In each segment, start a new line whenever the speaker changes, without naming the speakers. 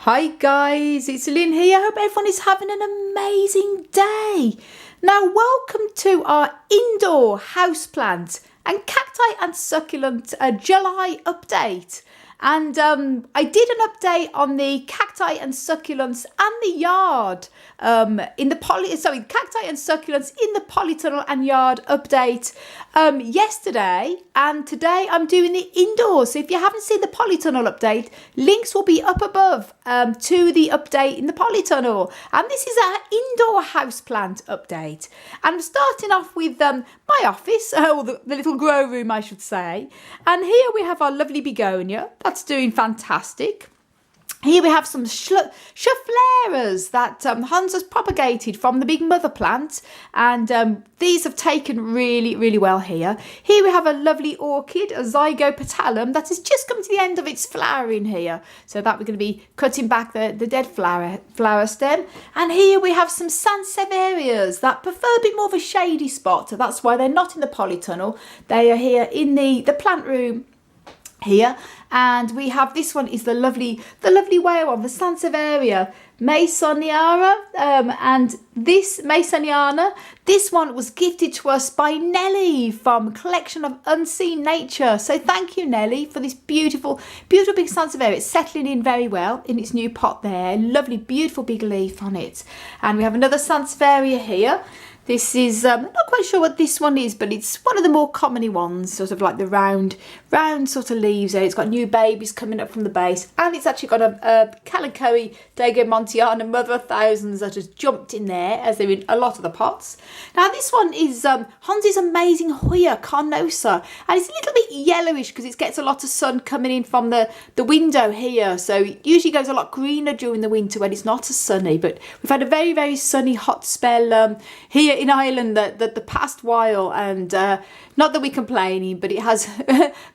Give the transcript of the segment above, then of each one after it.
Hi guys, it's Lynn here. I hope everyone is having an amazing day. Now welcome to our indoor houseplant and cacti and succulent July update. And I did an update on the cacti and succulents and the yard cacti and succulents in the polytunnel and yard update yesterday, and today I'm doing the indoors. So if you haven't seen the polytunnel update, links will be up above to the update in the polytunnel. And this is our indoor houseplant update. And I'm starting off with my office, or the little grow room I should say. And here we have our lovely begonia. That's doing fantastic. Here we have some Scheffleras that Hans has propagated from the big mother plant, and these have taken really well here. Here we have a lovely orchid, a Zygopetalum, that has just come to the end of its flowering here. So that we're going to be cutting back the dead flower stem. And here we have some Sansevierias that prefer a bit more of a shady spot. So that's why they're not in the polytunnel. They are here in the plant room here. And we have, this one is the lovely whale one, the Sansevieria Masoniana, and this Masoniana, this one was gifted to us by Nelly from Collection of Unseen Nature. So thank you, Nelly, for this beautiful big Sansevieria. It's settling in very well in its new pot there. Lovely, beautiful big leaf on it. And we have another Sansevieria here. This is, I'm not quite sure what this one is, but it's one of the more common ones, sort of like the round sort of leaves there. It's got new babies coming up from the base, and it's actually got a Calicoe Dagomontiana mother of thousands that has jumped in there, as they're in a lot of the pots. Now this one is Hans's amazing Hoya Carnosa, and it's a little bit yellowish because it gets a lot of sun coming in from the window here. So it usually goes a lot greener during the winter when it's not as sunny, but we've had a very sunny hot spell here in Ireland the past while, and not that we're complaining, but it has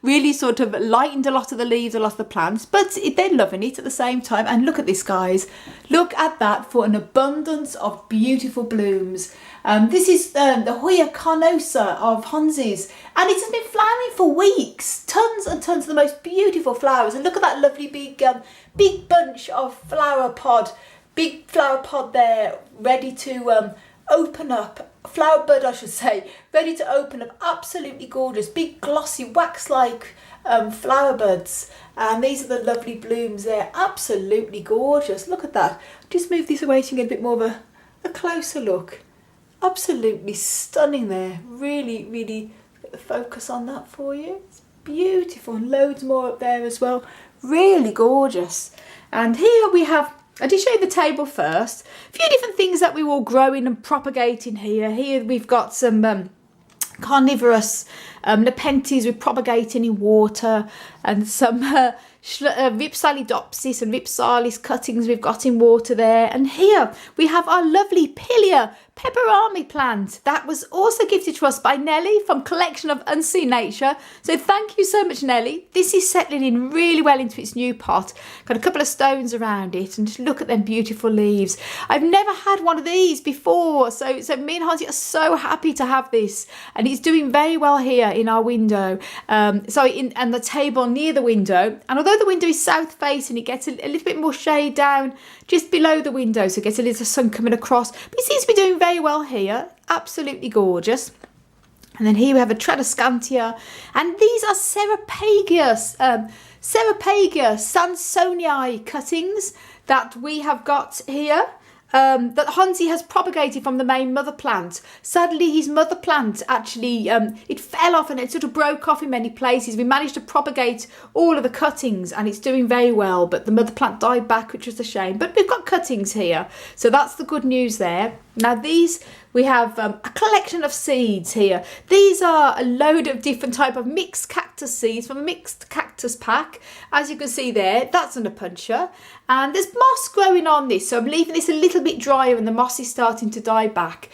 really sort of lightened a lot of the leaves, a lot of the plants, but they're loving it at the same time. And look at this, guys, look at that, for an abundance of beautiful blooms. This is the Hoya Carnosa of Hans's, and it has been flowering for weeks, tons and tons of the most beautiful flowers. And look at that lovely big bunch of big flower pod there, ready to open up, flower bud I should say, ready to open up. Absolutely gorgeous, big glossy wax-like flower buds, and these are the lovely blooms there. Absolutely gorgeous. Look at that. Just move this away so you can get a bit more of a closer look. Absolutely stunning there. Really get the focus on that for you. It's beautiful, and loads more up there as well. Really gorgeous. And here we have, I did show you the table first. A few different things that we will growing and propagating here. Here we've got some carnivorous Nepenthes we're propagating in water, and some Ripsalidopsis and Ripsalis cuttings we've got in water there. And here we have our lovely Pilia Pepperami plant that was also gifted to us by Nelly from Collection of Unseen Nature. So thank you so much, Nelly. This is settling in really well into its new pot. Got a couple of stones around it, and just look at them beautiful leaves. I've never had one of these before, so me and Hansi are so happy to have this, and it's doing very well here in our window. And the table near the window, and although the window is south facing, it gets a little bit more shade down just below the window, so it gets a little sun coming across, but it seems to be doing very well here. Absolutely gorgeous. And then here we have a Tradescantia, and these are Ceropagia Sansonii cuttings that we have got here. That Hansi has propagated from the main mother plant. Sadly, his mother plant actually, it fell off and it sort of broke off in many places. We managed to propagate all of the cuttings, and it's doing very well, but the mother plant died back, which was a shame. But we've got cuttings here, so that's the good news there. Now these, we have a collection of seeds here. These are a load of different type of mixed cactus seeds from a mixed cactus pack. As you can see there, that's under puncher. And there's moss growing on this, so I'm leaving this a little bit drier, and the moss is starting to die back.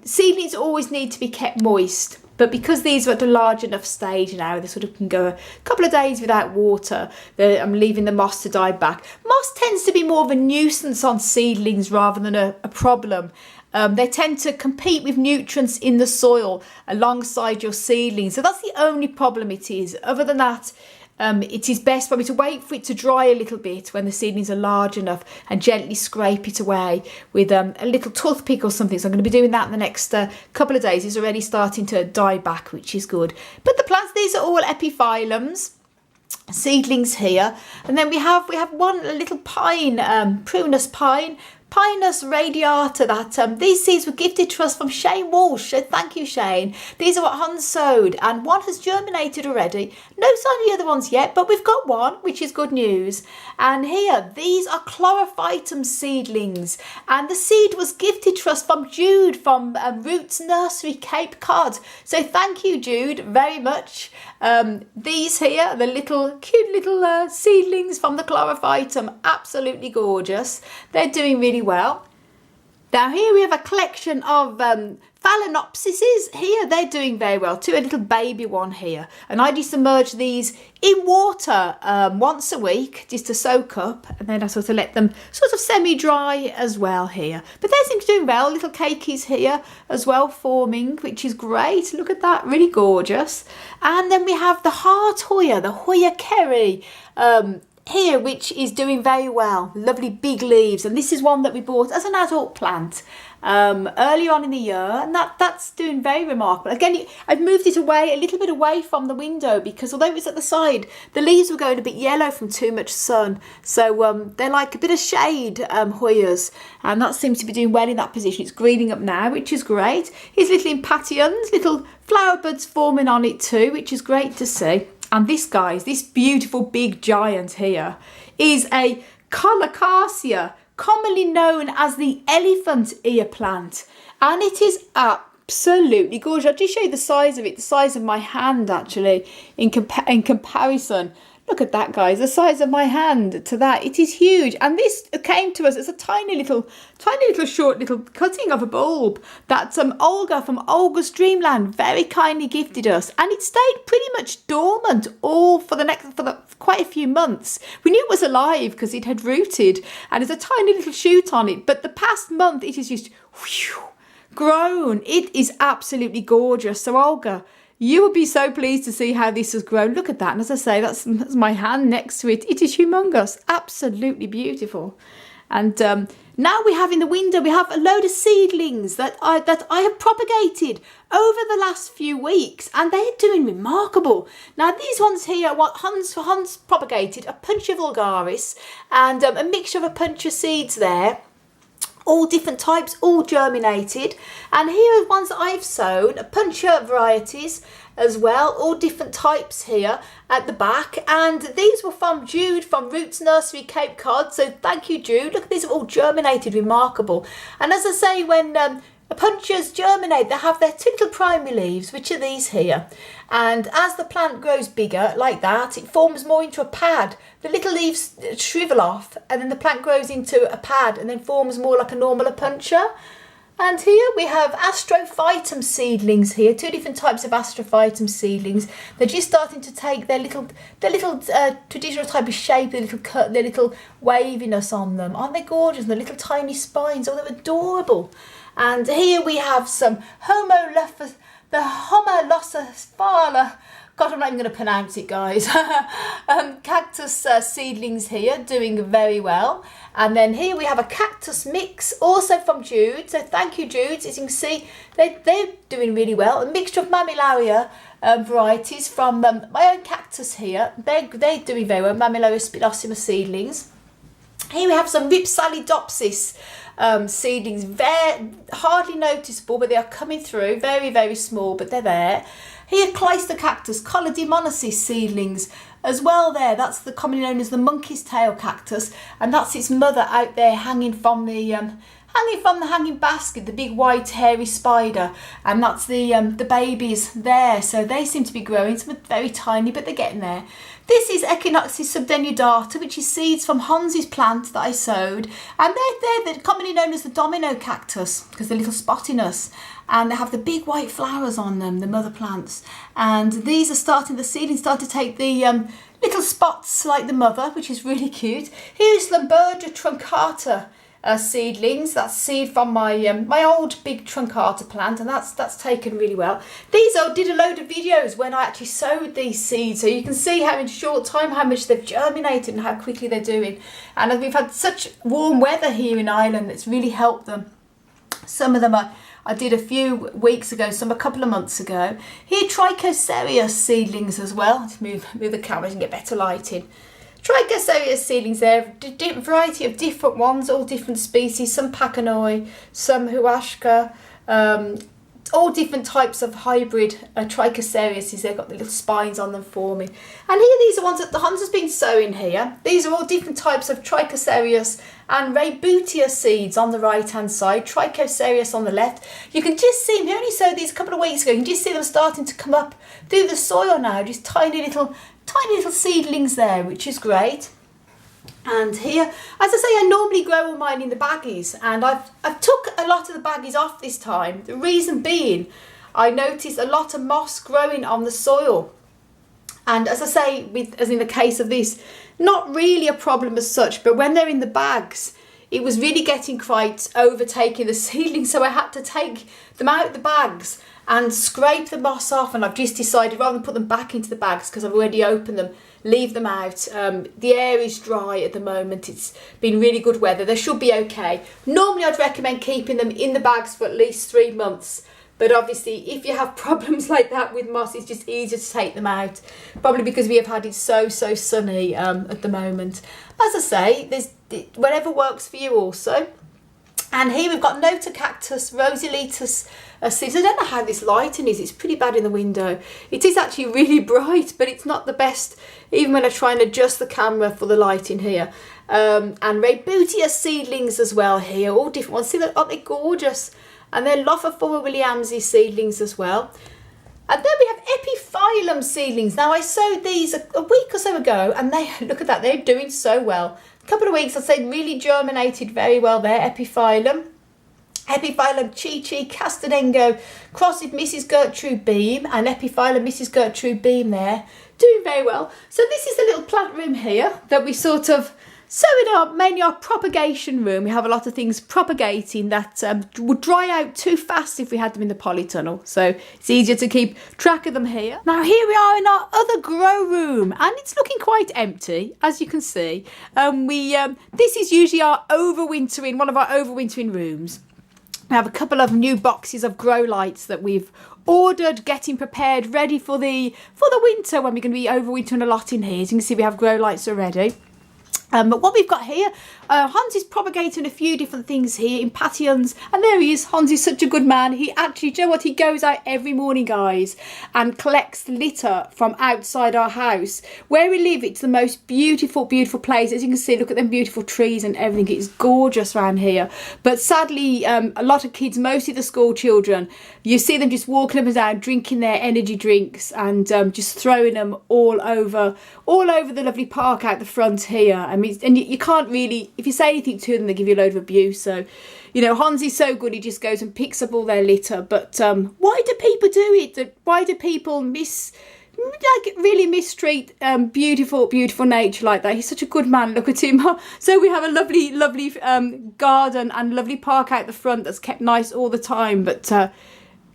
Seedlings always need to be kept moist, but because these are at a large enough stage now, they sort of can go a couple of days without water, I'm leaving the moss to die back. Moss tends to be more of a nuisance on seedlings rather than a problem. They tend to compete with nutrients in the soil alongside your seedlings, so that's the only problem it is. Other than that, it is best probably to wait for it to dry a little bit when the seedlings are large enough and gently scrape it away with a little toothpick or something. So I'm going to be doing that in the next couple of days. It's already starting to die back, which is good. But the plants, these are all epiphyllums. Seedlings here, and then we have one little pine, prunus pine, Pinus radiata, that these seeds were gifted to us from Shane Walsh, so thank you, Shane. These are what Hans sowed, and one has germinated already. No sign of the other ones yet, but we've got one, which is good news. And here, these are chlorophytum seedlings, and the seed was gifted to us from Jude from Roots Nursery, Cape Cod. So thank you, Jude, very much. These here, the cute little seedlings from the chlorophytum, absolutely gorgeous. They're doing really well. Now here we have a collection of Phalaenopsises. Here they're doing very well too. A little baby one here, and I submerge these in water once a week just to soak up, and then I sort of let them sort of semi-dry as well here. But they seem to do well. Little cakeys here as well forming, which is great. Look at that, really gorgeous. And then we have the heart hoya, the Hoya kerry. Here, which is doing very well, lovely big leaves, and this is one that we bought as an adult plant earlier on in the year, and that's doing very remarkable. Again, I've moved it away a little bit away from the window because although it was at the side, the leaves were going a bit yellow from too much sun, so they're like a bit of shade hoyas, and that seems to be doing well in that position. It's greening up now, which is great. Here's little impatiens, little flower buds forming on it too, which is great to see. And this, guys, this beautiful big giant here is a Colocasia, commonly known as the elephant ear plant. And it is absolutely gorgeous. I'll just show you the size of it, the size of my hand actually, in comparison. Look at that, guys, the size of my hand to that. It is huge. And this came to us as a tiny little short little cutting of a bulb that Olga from Olga's Dreamland very kindly gifted us. And it stayed pretty much dormant all for quite a few months. We knew it was alive because it had rooted and there's a tiny little shoot on it. But the past month, it has just grown. It is absolutely gorgeous. So Olga, you will be so pleased to see how this has grown. Look at that. And as I say, that's my hand next to it. It is humongous. Absolutely beautiful. And now we have in the window, we have a load of seedlings that I have propagated over the last few weeks. And they're doing remarkable. Now, these ones here are what Hans propagated, a Puncha vulgaris and a mixture of a Puncha seeds there. All different types, all germinated. And here are ones that I've sown, Puncha varieties as well, all different types here at the back. And these were from Jude from Roots Nursery, Cape Cod. So thank you, Jude. Look, these are all germinated, remarkable. And as I say, when Punchas germinate, they have their two little primary leaves, which are these here. And as the plant grows bigger, like that, it forms more into a pad. The little leaves shrivel off, and then the plant grows into a pad and then forms more like a normal Puncha. And here we have Astrophytum seedlings here, two different types of Astrophytum seedlings. They're just starting to take their little traditional type of shape, their little cut, their little waviness on them. Aren't they gorgeous? And the little tiny spines, oh, they're adorable. And here we have some Homolophus, the Homolophus, God, I'm not even going to pronounce it, guys. Cactus seedlings here, doing very well. And then here we have a cactus mix, also from Jude. So thank you, Jude. As you can see, they're doing really well. A mixture of Mammillaria varieties from my own cactus here. They're doing very well. Mammillaria spilosima seedlings. Here we have some Ripsalidopsis seedlings. Very hardly noticeable, but they are coming through. Very, very small, but they're there. Here, Cleistocactus, Collodimonosis seedlings as well there. That's the commonly known as the monkey's tail cactus, and that's its mother out there hanging from the hanging basket, the big white hairy spider, and that's the babies there. So they seem to be growing. Some are very tiny, but they're getting there. This is Echinoxis subdenudata, which is seeds from Hans's plant that I sowed. And they're commonly known as the domino cactus because they're little spottiness. And they have the big white flowers on them, the mother plants. And these are the seedlings start to take the little spots like the mother, which is really cute. Here's Lumbergia truncata seedlings. That's seed from my my old big truncata plant, and that's taken really well. These I did a load of videos when I actually sowed these seeds, so you can see how in short time how much they've germinated and how quickly they're doing. And we've had such warm weather here in Ireland, it's really helped them. Some of them I did a few weeks ago, some a couple of months ago. Here, Trichocereus seedlings as well. Let's move the camera and get better lighting. Trichocereus seedlings there, variety of different ones, all different species, some Pachanoi, some Huashka, all different types of hybrid Trichocereus. They've got the little spines on them forming. And here, these are ones that the Hans has been sowing here. These are all different types of Trichocereus and Raybutia seeds on the right hand side, Trichocereus on the left. You can just see them, we only sowed these a couple of weeks ago, you can just see them starting to come up through the soil now, just tiny little seedlings there, which is great. And here, as I say, I normally grow all mine in the baggies, and I've took a lot of the baggies off this time. The reason being, I noticed a lot of moss growing on the soil. And as I say, as in the case of this, not really a problem as such, but when they're in the bags, it was really getting quite overtaking the seedlings, so I had to take them out of the bags and scrape the moss off. And I've just decided, rather than put them back into the bags because I've already opened them, leave them out. The air is dry at the moment, it's been really good weather, they should be okay. Normally I'd recommend keeping them in the bags for at least 3 months, but obviously if you have problems like that with moss, it's just easier to take them out, probably because we have had it so sunny at the moment. As I say, there's whatever works for you also. And here we've got Notocactus roseletus seeds. I don't know how this lighting is, it's pretty bad in the window. It is actually really bright, but it's not the best even when I try and adjust the camera for the lighting here. And Raybutia seedlings as well here, all different ones. See, aren't they gorgeous? And then Lophophora williamsi seedlings as well. And then we have Epiphyllum seedlings. Now I sowed these a week or so ago, and they, look at that, they're doing so well. A couple of weeks, I'd say, really germinated very well there, Epiphyllum. Epiphyllum Chi-Chi Castanengo crossed with Mrs. Gertrude Beam, and Epiphyllum Mrs. Gertrude Beam there, doing very well. So this is the little plant room here that we sort of sow in mainly our propagation room. We have a lot of things propagating that would dry out too fast if we had them in the polytunnel. So it's easier to keep track of them here. Now here we are in our other grow room, and it's looking quite empty, as you can see. This is usually our overwintering, one of our overwintering rooms. We have a couple of new boxes of grow lights that we've ordered, getting prepared, ready for the winter when we're going to be overwintering a lot in here. As you can see, we have grow lights already. But what we've got here, Hans is propagating a few different things here in Passions, and there he is. Hans is such a good man. He actually, do you know what, he goes out every morning, guys, and collects litter from outside our house. Where we live, it's the most beautiful place. As you can see, look at them beautiful trees and everything. It's gorgeous around here. But sadly, a lot of kids, mostly the school children, you see them just walking up and down, drinking their energy drinks and just throwing them all over the lovely park out the front here. I mean, and you can't really, if you say anything to them, they give you a load of abuse. So, you know, Hans is so good, he just goes and picks up all their litter. But why do people do it? Why do people really mistreat beautiful nature like that? He's such a good man, look at him. So we have a lovely garden and lovely park out the front that's kept nice all the time. But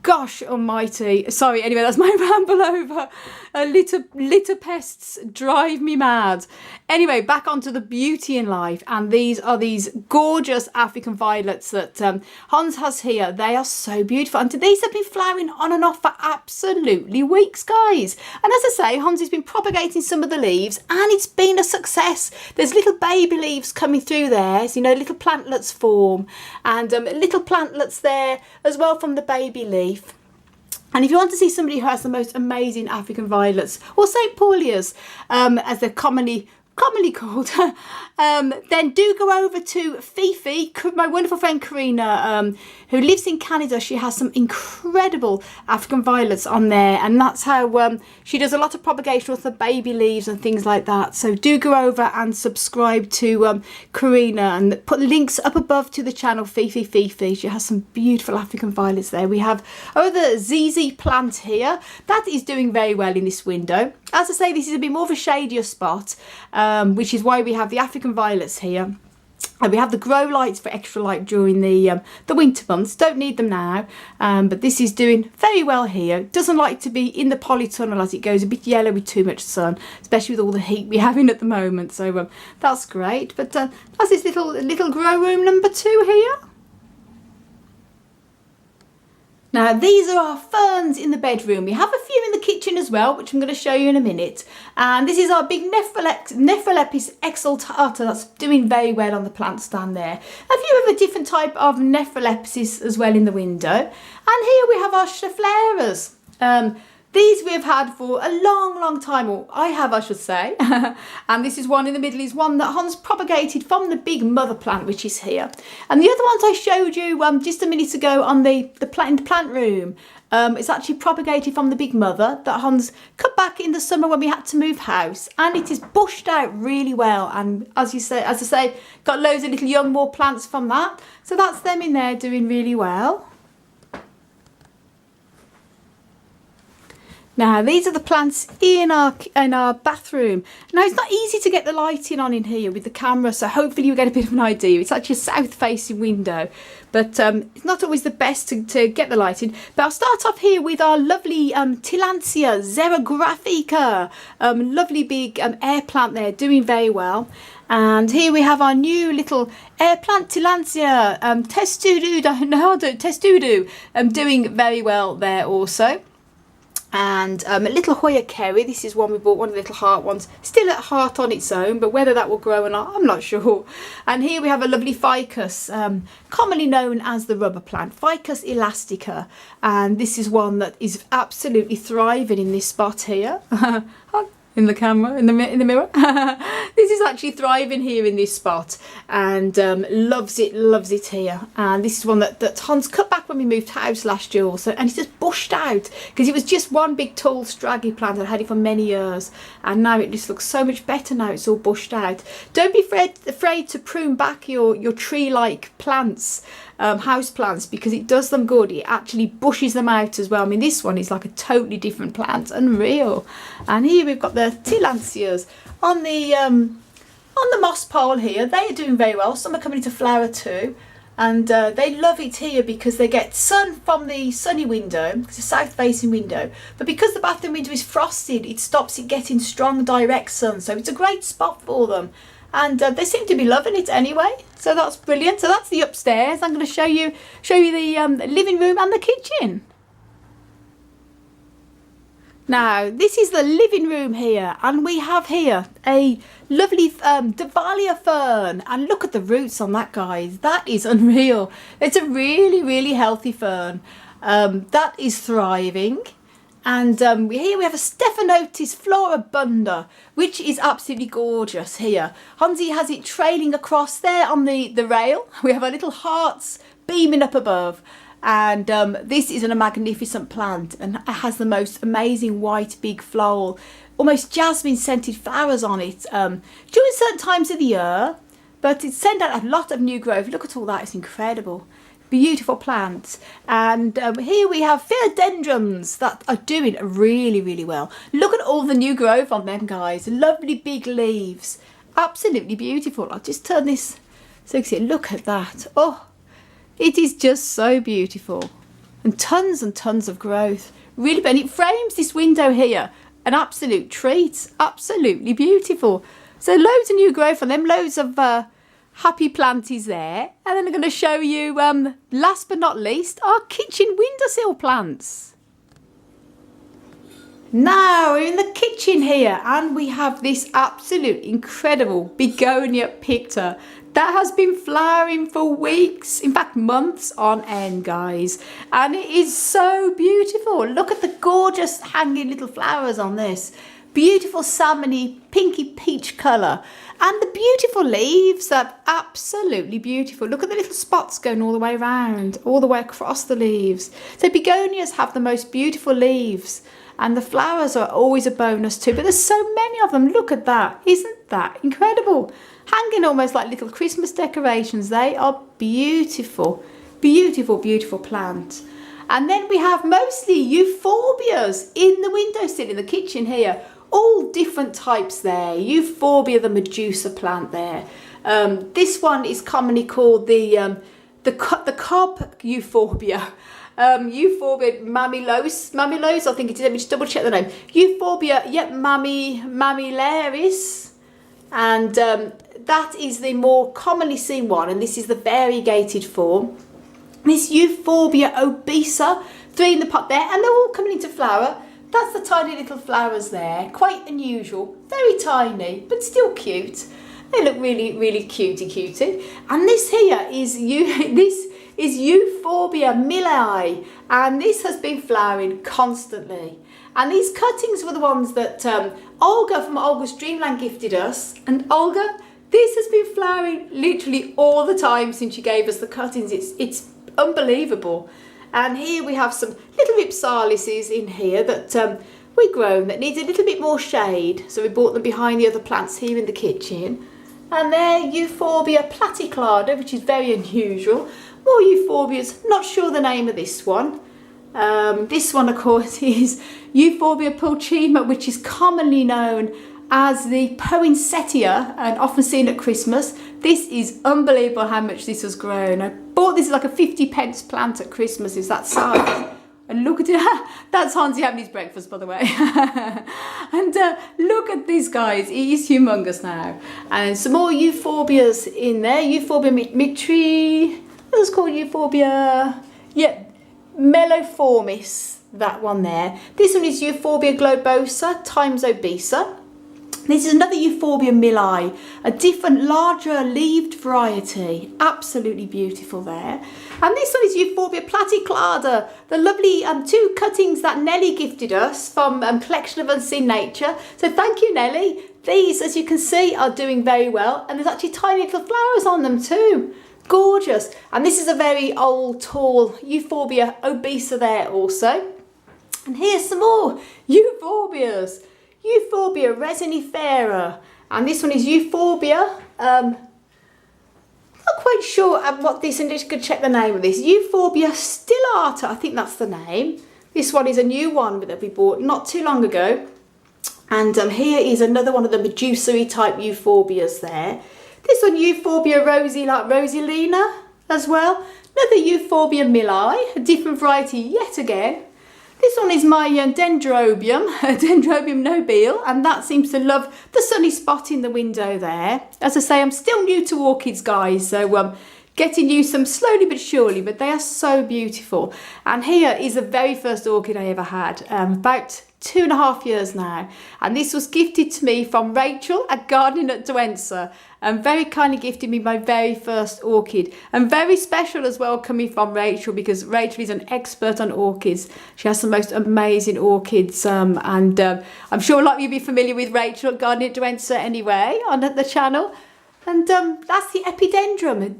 gosh almighty, sorry, anyway, that's my ramble over. Litter pests drive me mad. Anyway, back onto the beauty in life, and these are these gorgeous African violets that Hans has here. They are so beautiful, and these have been flowering on and off for absolutely weeks, guys. And as I say, Hans has been propagating some of the leaves, and it's been a success. There's little baby leaves coming through there, so, you know, little plantlets form, and little plantlets there as well from the baby leaf. And if you want to see somebody who has the most amazing African violets, or St. Paulias, as they're commonly called, then do go over to Fifi, my wonderful friend Karina, who lives in Canada. She has some incredible African violets on there, and that's how she does a lot of propagation with the baby leaves and things like that. So do go over and subscribe to Karina, and put links up above to the channel Fifi. She has some beautiful African violets there. We have the ZZ plant here that is doing very well in this window. As I say, this is a bit more of a shadier spot, which is why we have the African violets here. And we have the grow lights for extra light during the winter months. Don't need them now, but this is doing very well here. It doesn't like to be in the polytunnel as it goes a bit yellow with too much sun, especially with all the heat we're having at the moment. So that's great. But that's this little grow room number 2 here. Now these are our ferns in the bedroom. We have a few in the kitchen as well, which I'm going to show you in a minute. And this is our big Nephrolapis exaltata that's doing very well on the plant stand there. A few of a different type of Nephrolapis as well in the window. And here we have our Scheffleras. These we've had for a long time, or I have, I should say. And this is one in the middle, is one that Hans propagated from the big mother plant, which is here. And the other ones I showed you just a minute ago on the plant room, it's actually propagated from the big mother that Hans cut back in the summer when we had to move house. And it is bushed out really well. And as I say, got loads of little young more plants from that. So that's them in there doing really well. Now these are the plants in our bathroom. Now it's not easy to get the lighting on in here with the camera, so hopefully you get a bit of an idea. It's actually a south facing window, but it's not always the best to get the lighting. But I'll start off here with our lovely Tillandsia xerographica, lovely big air plant there doing very well. And here we have our new little air plant Tillandsia testudo, doing very well there also. And a little Hoya Kerry. This is one we bought, one of the little heart ones, still at heart on its own, but whether that will grow or not, I'm not sure. And here we have a lovely ficus, commonly known as the rubber plant, Ficus elastica. And this is one that is absolutely thriving in this spot here. In the camera, in the mirror. This is actually thriving here in this spot, and loves it here. And this is one that Hans cut back when we moved house last year also, and it's just bushed out because it was just one big tall straggly plant. I'd had it for many years, and now it just looks so much better now it's all bushed out. Don't be afraid to prune back your tree-like plants, house plants, because it does them good. It actually bushes them out as well. I mean, this one is like a totally different plant, unreal. And here we've got the Tillandsias on the moss pole here. They are doing very well. Some are coming into flower too, and they love it here because they get sun from the sunny window. It's a south facing window, but because the bathroom window is frosted, it stops it getting strong direct sun, so it's a great spot for them. And they seem to be loving it anyway, so that's brilliant. So that's the upstairs. I'm going to show you the living room and the kitchen. Now this is the living room here, and we have here a lovely Dahlia fern, and look at the roots on that, guys. That is unreal. It's a really healthy fern that is thriving. And here we have a Stephanotis floribunda, which is absolutely gorgeous here. Hansi has it trailing across there on the rail. We have our little hearts beaming up above. And this is a magnificent plant, and it has the most amazing white big floral, almost jasmine scented flowers on it during certain times of the year. But it sends out a lot of new growth. Look at all that, it's incredible. Beautiful plants. And here we have philodendrons that are doing really well. Look at all the new growth on them, guys. Lovely big leaves, absolutely beautiful. I'll just turn this so you can see. Look at that. Oh, it is just so beautiful, and tons of growth, really. And it frames this window here, an absolute treat. Absolutely beautiful. So loads of new growth on them, loads of happy planties there. And then I'm going to show you, last but not least, our kitchen windowsill plants. Now we're in the kitchen here, and we have this absolute incredible begonia picta that has been flowering for weeks, in fact months on end, guys. And it is so beautiful. Look at the gorgeous hanging little flowers on this. Beautiful salmony, pinky peach colour. And the beautiful leaves are absolutely beautiful. Look at the little spots going all the way around, all the way across the leaves. So begonias have the most beautiful leaves, and the flowers are always a bonus too. But there's so many of them. Look at that. Isn't that incredible? Hanging almost like little Christmas decorations. They are beautiful, beautiful plants. And then we have mostly euphorbias in the windowsill in the kitchen here. All different types there. Euphorbia, the Medusa plant there. This one is commonly called the cob euphorbia. Euphorbia mammillaris, I think it is. Let me just double check the name. Euphorbia, yep, mammillaris. And that is the more commonly seen one, and this is the variegated form. This Euphorbia obesa, 3 in the pot there, and they're all coming into flower. That's the tiny little flowers there, quite unusual, very tiny, but still cute. They look really, really cutie. And this here is Euphorbia millii, and this has been flowering constantly. And these cuttings were the ones that Olga from Olga's Dreamland gifted us. And Olga, this has been flowering literally all the time since she gave us the cuttings. It's unbelievable. And here we have some little Ripsalises in here that we've grown that needs a little bit more shade. So we brought them behind the other plants here in the kitchen. And there, Euphorbia platyclada, which is very unusual. More Euphorbias, not sure the name of this one. This one, of course, is Euphorbia pulchima, which is commonly known as the poinsettia and often seen at Christmas. This is unbelievable how much this has grown. I bought this like a 50p plant at Christmas, is that size. And look at it, that's Hansi having his breakfast, by the way. And look at this, guys, he is humongous now. And some more Euphorbias in there, Euphorbia mitri, what's called Euphorbia? Yeah. Melloformis, that one there. This one is Euphorbia globosa times obesa. This is another Euphorbia millii, a different, larger leaved variety. Absolutely beautiful there. And this one is Euphorbia platyclada, the lovely 2 cuttings that Nelly gifted us from Collection of Unseen Nature. So thank you, Nelly. These, as you can see, are doing very well, and there's actually tiny little flowers on them too. Gorgeous. And this is a very old, tall Euphorbia obesa there also. And here's some more Euphorbias. Euphorbia resinifera. And this one is Euphorbia. Not quite sure what this, and just could check the name of this. Euphorbia stellata, I think that's the name. This one is a new one that we bought not too long ago. And here is another one of the Medusa-y type Euphorbias there. This one, Euphorbia rosy, like Rosalina as well. Another Euphorbia millii, a different variety yet again. This one is my Dendrobium, Dendrobium nobile, and that seems to love the sunny spot in the window there. As I say, I'm still new to orchids, guys, so getting used to them slowly but surely, but they are so beautiful. And here is the very first orchid I ever had, about 2.5 years now, and this was gifted to me from Rachel at Gardening at Douentza, and very kindly gifted me my very first orchid, and very special as well coming from Rachel, because Rachel is an expert on orchids. She has the most amazing orchids, and I'm sure a lot of you will be familiar with Rachel at Gardening at Douentza anyway on the channel. And that's the Epidendrum,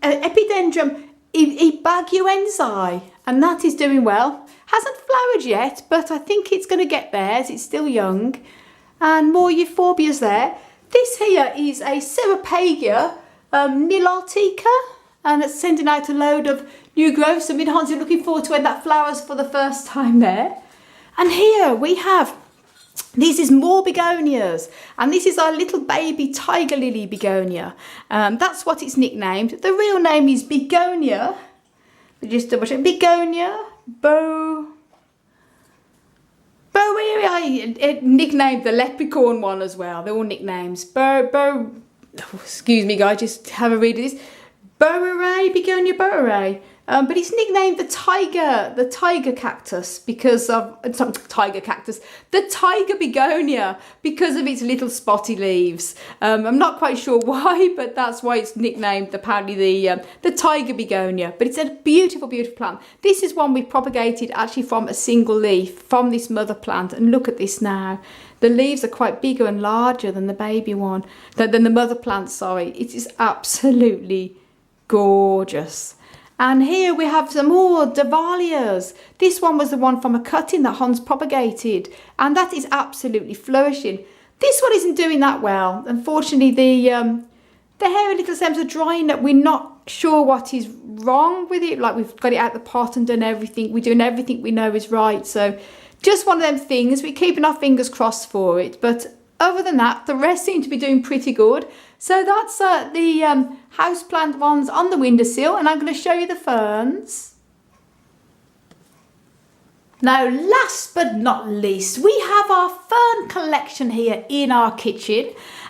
Epidendrum ibaguenzae, and that is doing well. Hasn't flowered yet, but I think it's going to get there as it's still young. And more Euphorbias there. This here is a Ceropagia nilotica, and it's sending out a load of new growths. And me and Hansi are looking forward to when that flowers for the first time there. And here we have, this is more begonias, and this is our little baby tiger lily begonia. That's what it's nicknamed. The real name is Begonia. Just double check. Begonia I nicknamed the leprechaun one as well. They're all nicknames. Excuse me, guys. Just have a read of this. Begonia Boweray. But it's nicknamed the tiger cactus because of the tiger begonia because of its little spotty leaves. I'm not quite sure why, but that's why it's nicknamed apparently the tiger begonia. But it's a beautiful, beautiful plant. This is one we propagated actually from a single leaf from this mother plant, and look at this now. The leaves are quite bigger and larger than the baby one, than the mother plant. Sorry, it is absolutely gorgeous. And here we have some more Davalias. This one was the one from a cutting that Hans propagated, and that is absolutely flourishing. This one isn't doing that well. Unfortunately, the hairy little stems are drying up. We're not sure what is wrong with it. Like, we've got it out the pot and done everything. We're doing everything we know is right. So just one of them things. We're keeping our fingers crossed for it. But other than that, the rest seem to be doing pretty good. So that's the houseplant ones on the windowsill, and I'm going to show you the ferns. Now, last but not least, we have our fern collection here in our kitchen,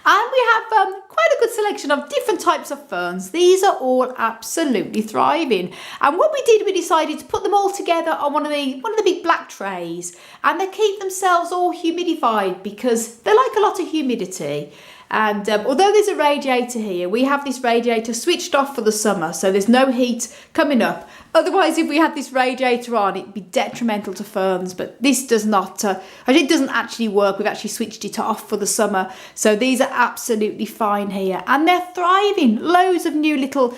and we have quite a good selection of different types of ferns. These are all absolutely thriving, and what we did, we decided to put them all together on one of the big black trays, and they keep themselves all humidified because they like a lot of humidity. And although there's a radiator here, we have this radiator switched off for the summer, so there's no heat coming up. Otherwise, if we had this radiator on, it'd be detrimental to ferns, but this does not, it doesn't actually work. We've actually switched it off for the summer. So these are absolutely fine here, and they're thriving. Loads of new little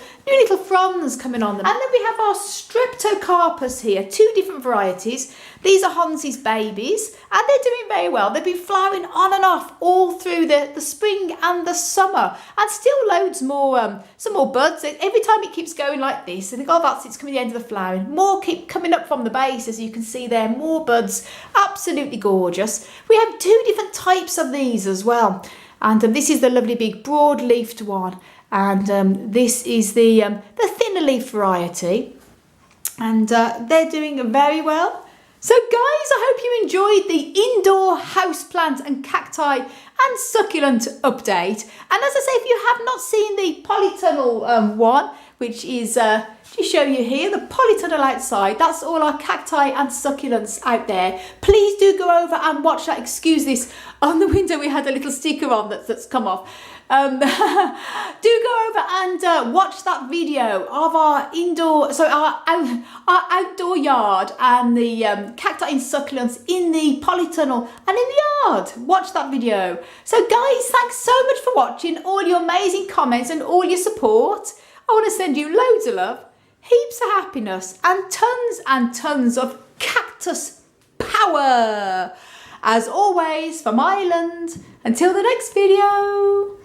fronds coming on them. And then we have our streptocarpus here, 2 different varieties. These are Hansi's babies, and they're doing very well. They've been flowering on and off all through the spring and the summer, and still loads more, some more buds. Every time it keeps going like this, I think, oh, that's it's coming to the end of the flowering. More keep coming up from the base, as you can see there, more buds. Absolutely gorgeous. We have 2 different types of these as well, and this is the lovely big broad-leafed one, and this is the thinner leaf variety, and they're doing very well. So guys, I hope you enjoyed the indoor houseplant and cacti and succulent update. And as I say, if you have not seen the polytunnel one, which is, to show you here, the polytunnel outside, that's all our cacti and succulents out there. Please do go over and watch that. Excuse this, on the window we had a little sticker on that's come off. Do go over and watch that video of our indoor, so our outdoor yard and the cacti and succulents in the polytunnel and in the yard. Watch that video. So guys, thanks so much for watching, all your amazing comments and all your support. I want to send you loads of love, heaps of happiness, and tons of cactus power. As always, from Ireland, until the next video.